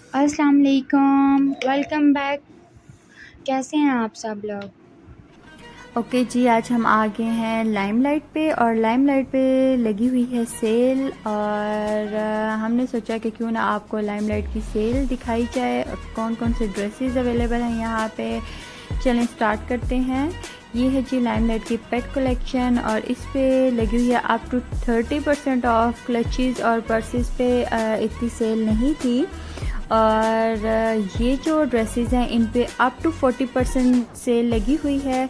अस्सलाम वालेकुम, welcome back. कैसे हैं आप सब लोग? ओके जी, आज हम आ गए हैं लाइमलाइट पे और लाइमलाइट पे लगी हुई है सेल और हमने सोचा कि क्यों ना आपको लाइमलाइट की सेल दिखाई जाए और कौन कौन से ड्रेसेस अवेलेबल हैं यहाँ पे। चलें स्टार्ट करते हैं। ये है जी लाइमलाइट की पेट कलेक्शन और इस पे लगी हुई है अप टू 30% ऑफ। क्लचेस और पर्सेस पे इतनी सेल नहीं थी और ये जो ड्रेसेस हैं इन पे अप टू 40% सेल लगी हुई है।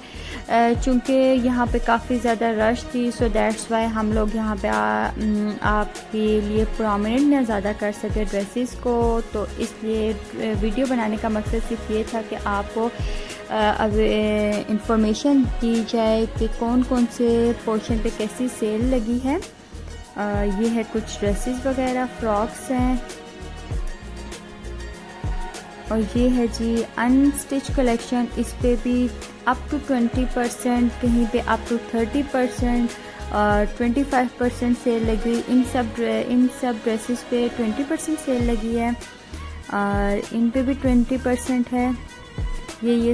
चूँकि यहाँ पे काफ़ी ज़्यादा रश थी, सो दैट्स वाई हम लोग यहाँ पे आपके लिए प्रोमिनेंट ना ज़्यादा कर सके ड्रेसेस को, तो इसलिए वीडियो बनाने का मकसद सिर्फ ये था कि आपको अब इंफॉर्मेशन दी जाए कि कौन कौन से पोर्शन पे कैसी सेल लगी है। ये है कुछ ड्रेसेस वगैरह, फ्रॉक्स हैं और ये है जी अनस्टिच कलेक्शन। इस पे भी अप टू 20%, कहीं पे अप टू 30% और 25% सेल लगी हुई। इन सब ड्रेसेस पे 20% सेल लगी है और इन पे भी 20% है। ये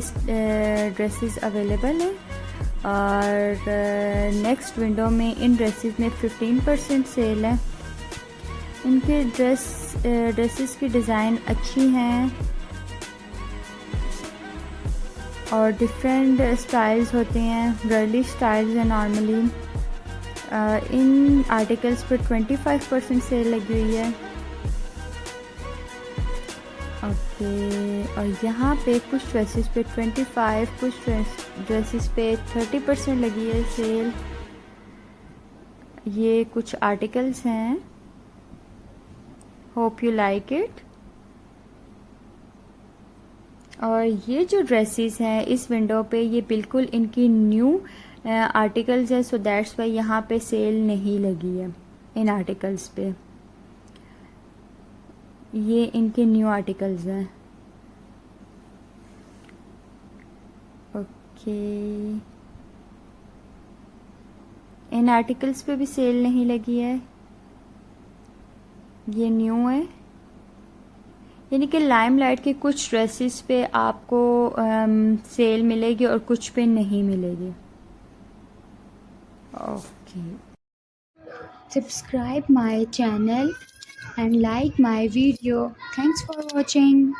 ड्रेसेस अवेलेबल हैं और नेक्स्ट विंडो में इन ड्रेसेस में 15% सेल है। इनके ड्रेसेस की डिज़ाइन अच्छी हैं और डिफरेंट स्टाइल्स होते हैं, गर्ली स्टाइल्स हैं नॉर्मली। इन आर्टिकल्स पर 25% सेल लगी हुई है। ओके, और यहाँ पे कुछ ड्रेसेस पे 25, कुछ ड्रेसेस पे 30% लगी है सेल। ये कुछ आर्टिकल्स हैं, होप यू लाइक इट। और ये जो ड्रेसेस हैं इस विंडो पे ये बिल्कुल इनकी न्यू आर्टिकल्स है, सो दैट्स वाई यहाँ पे सेल नहीं लगी है इन आर्टिकल्स पे। ये इनके न्यू आर्टिकल्स हैं। ओके, इन आर्टिकल्स पे भी सेल नहीं लगी है, ये न्यू है। यानी कि लाइमलाइट के कुछ ड्रेसेस पे आपको सेल मिलेगी और कुछ पे नहीं मिलेगी। Okay, Subscribe my channel and like my video. Thanks for watching.